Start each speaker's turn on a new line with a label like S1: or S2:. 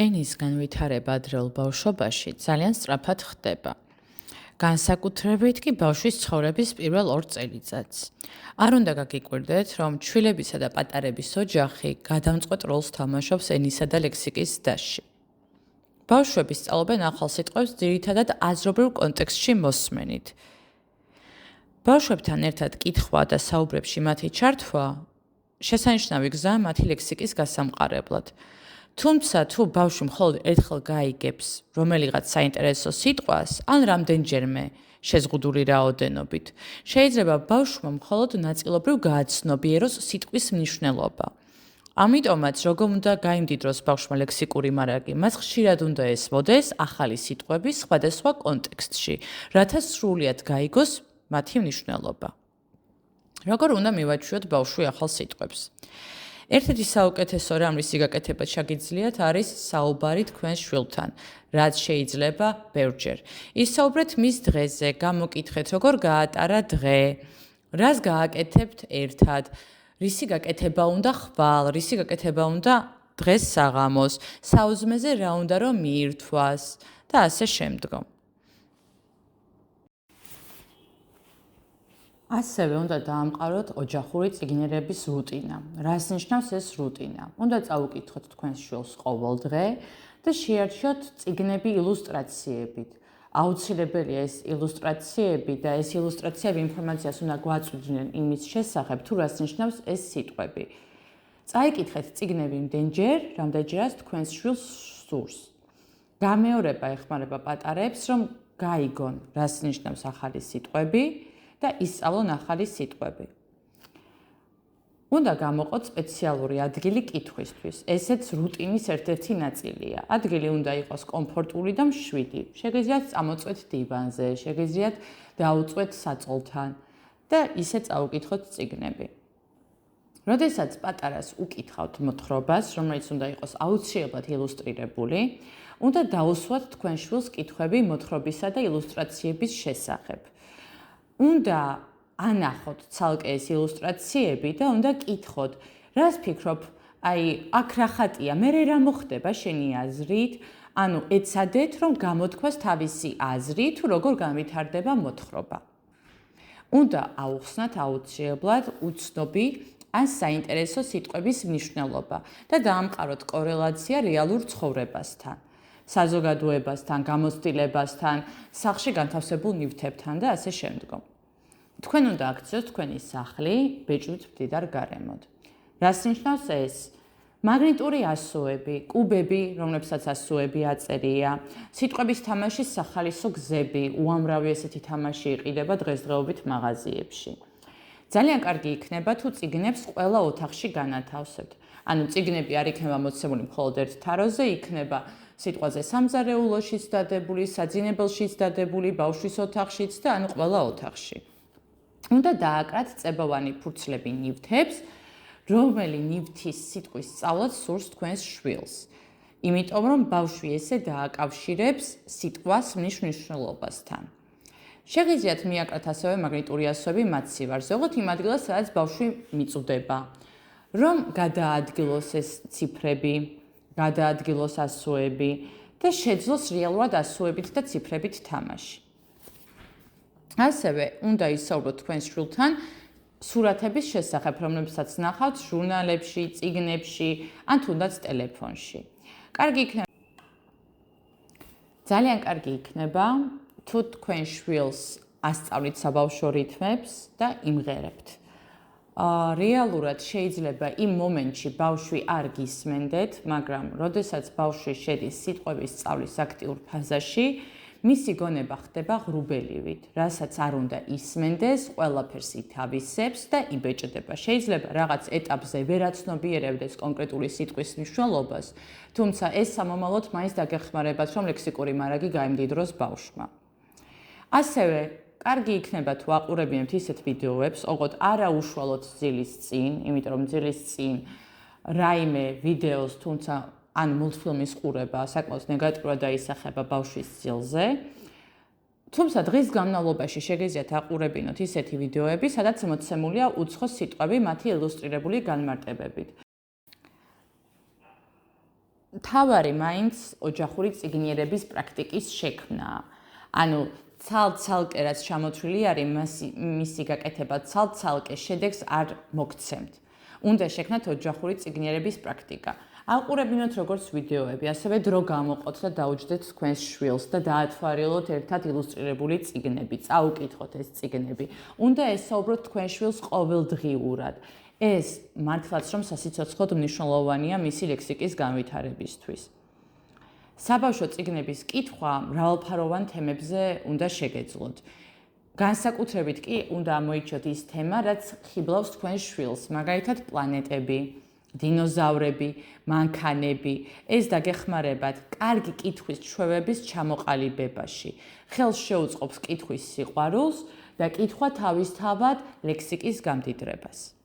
S1: ენის განვითარება ადრეულ ბავშვობაში ძალიან სწრაფად ხდება. განსაკუთრებით კი ბავშვის ცხოვრების პირველ 2 წელიწადს. არ უნდა გაგიკვირდეთ, რომ ჩვილებისა და პატარების ოჯახი გადამწყვეტ როლს თამაშობს ენისა და ლექსიკის ზრდაში. ბავშვები სწავლობენ ახალ სიტყვებს ძირითადად აზრობრივ კონტექსტში მოსმენით. ბავშვებთან ერთად კითხვა და საუბრებში მათი ჩართვა შესანიშნავი გზაა მათი ლექსიკის გასამყარებლად. თუმცა თუ ბავშვი მხოლოდ ერთხელ გაიგებს რომელიღაც საინტერესო სიტყვას ან რამდენჯერმე შეზღუდული რაოდენობით, შეიძლება ბავშვმა მხოლოდ ნაწილობრივ გააცნობიეროს სიტყვის მნიშვნელობა. ამიტომაც, როგორ უნდა გაიმდიდროს ბავშვმა ლექსიკური მარაგი, მას ხშირად უნდა ესმოდეს ახალი სიტყვები სხვადასხვა კონტექსტში, რათა სრულად გაიგოს მათი მნიშვნელობა. როგორ უნდა მივაჩვიოთ ბავშვი ახალ სიტყვებს? ერთ-ერთი საუკეთესო რამ, რისი გაკეთება შეგიძლიათ, არის საუბარი თქვენ შვილთან, რაც შეიძლება ბევრჯერ. ისაუბრეთ მის დღეზე, გამოკითხეთ, როგორ გაატარა დღე, რას გააკეთებთ ერთად, რისი გაკეთება უნდა ხვალ, რისი გაკეთება უნდა დღეს საღამოს, საუზმეზე რა უნდა რომ მიირთვას და ასე შემდგომ. ასევე უნდა დაამყაროთ ოჯახური წიგნერების რუტინა. რას ნიშნავს ეს რუტინა? უნდა წაუკითხოთ თქვენს შვილს ყოველ დღე და შეარჩიოთ წიგნები ილუსტრაციებით. აუცილებელია ეს ილუსტრაციები და ეს ილუსტრაციები ინფორმაციას უნდა გვაწვდიდნენ იმის შესახებ, თუ რას ნიშნავს ეს სიტყვები. წაიკითხეთ წიგნები იმდენჯერ, რამდენჯერაც თქვენს შვილს სურს. გამეორება ეხმარება პატარებს, რომ გაიგონ, რას ნიშნავს ახალი სიტყვები და ისწავლონ ახალი სიტყვები. უნდა გამოყოთ სპეციალური ადგილი კითხვისთვის. ესეც რუტინის ერთ-ერთი ნაწილია. ადგილი უნდა იყოს კომფორტული და მშვიდი. შეგიძლიათ წამოწვეთ დივანზე, შეგიძლიათ დაუწვეთ საწოლთან და ისე წაუკითხოთ წიგნები. როდესაც პატარას უკითხავთ მოთხრობას, რომელიც უნდა იყოს აუცილებლად ილუსტრირებული, უნდა დაუსვათ თქვენ შვილს კითხვები მოთხრობისა და ილუსტრაციების შესახებ. უნდა ანახოთ ცალკე ეს ილუსტრაციები და უნდა კითხოთ, რას ფიქრობ, აქ რა ხატია, მე რა მოხდება შენი აზრით, ანუ ეცადეთ, რომ გამოთქვას თავისი აზრი, თუ როგორ განვითარდება მოთხრობა. უნდა აუხსნათ აუცილებლად უცნობი ან საინტერესო სიტყვების მნიშვნელობა და დაამყაროთ კორელაცია რეალურ ცხოვრებასთან, საზოგადოებასთან, გამოცდილებასთან, სახლში განთავსებულ ნივთებთან და ასე შემდგომ. თქვენ უნდა აქციოთ თქვენი სახლი ბეჭდვით მდიდარ გარემოდ. რას ნიშნავს ეს? მაგნიტური ასოები, კუბები, რომლებსაც ასოები აწერია, სიტყვების თამაშის სახალისო გზები, უამრავი ესეთი თამაში იყიდება დღესდღეობით მაღაზიებში. ძალიან კარგი იქნება თუ წიგნებს ყველა ოთახში განათავსებთ. ანუ წიგნები არ იქნება მოცემული მხოლოდ ერთ თაროზე, იქნება სიტყვაზე სამზარეულოშიც დადებული, საძინებელშიც დადებული, ბავშვის ოთახშიც და ანუ ყველა ოთახში. უნდა დააკრათ წებოვანი ფურცლები ნივთებს, რომელი ნივთის სიტყვის სწავლაც სურს თქვენს შვილს. იმიტომ რომ ბავშვი ესე დააკავშირებს სიტყვას მნიშვნელობასთან. შეგიძლიათ მიაკრათ ასევე მაგნიტური ასოები მათ სივარზე, ოღონდ იმ ადგილას, სადაც ბავშვი მიწვდება, რომ გადაადგილოს ეს ციფრები, გადაადგილოს ასოები და შეძლოს რეალურად ასოებით და ციფრებით თამაში. ასევე უნდა ისაუბროთ თქვენს შვილთან სურათების შესახებ, რომლებსაც ნახავთ ჟურნალებში, წიგნებში, ან თუნდაც ტელეფონში. ძალიან კარგი იქნება, თუ თქვენ შვილს ასწავლით საბავშვო რითმებს და იმღერებთ. რეალურად შეიძლება იმ მომენტში ბავშვი არ გისმენდეთ, მაგრამ როდესაც ბავშვი შედის სიტყვების სწავლის აქტიურ ფაზაში, მისი გონება ხდება ღრუბელივით, რასაც არ უნდა ისმენდეს, ყველაფერს ითავისებს და იბეჭდება. შეიძლება რაღაც ეტაპზე ვერ აცნობიერებდეს კონკრეტული სიტყვის მნიშვნელობას, თუმცა ეს სამომავლოდ მაინც დაგეხმარებათ, რომ ლექსიკური მარაგი გაიმდიდროს ბავშვმა. ასევე კარგი იქნება თუ აყურებინებთ ისეთ ვიდეოებს, ოღონდ არა უშუალოდ ძილის წინ, იმიტომ რომ ძილის წინ რაიმე ვიდეოს, თუმცა ან მულტფილმის ყურება საკმაოდ ნეგატიურად დაისახება ბავშვის ძილზე. თუმცა დღის განმავლობაში შეგიძლიათ აყურებინოთ ისეთი ვიდეოები, სადაც მოცემულია უცხო სიტყვები მათი ილუსტრირებული განმარტებებით. თავარი მაინც ოჯახური წიგნიერების პრაქტიკის შექმნაა. ანუ ცალ-ცალკე რაც ჩამოთვლილი არის, მისი გაკეთება ცალ-ცალკე შედეგს არ მოგცემთ. უნდა შექმნათ ოჯახური წიგნიერების პრაქტიკა. აყურებინოთ როგორც ვიდეოები, ასევე დრო გამოყოთ და დაუჯდეთ თქვენს შვილს და დაათვალიეროთ ერთად ილუსტრირებული წიგნები, წაუკითხოთ ეს წიგნები. უნდა ესაუბროთ თქვენ შვილს ყოველდღიურად. ეს მართლაც რომ სასიცოცხლოდ მნიშვნელოვანია მისი ლექსიკის განვითარებისთვის. საბავშვო წიგნების კითხვა მრავალფაროვან თემებზე უნდა შეგეძლოთ. განსაკუთრებით კი უნდა ამოიჩიოთ ის თემა, რაც ხიბლავს თქვენ შვილს, მაგალითად პლანეტები, დინოზავრები, მანქანები. ეს დაგეხმარებათ კარგი კითხვის ჩვევების ჩამოყალიბებაში. ხელს შეუწყობს კითხვის სიყვარულს და კითხვა თავისთავად ლექსიკის გამდიდრებას.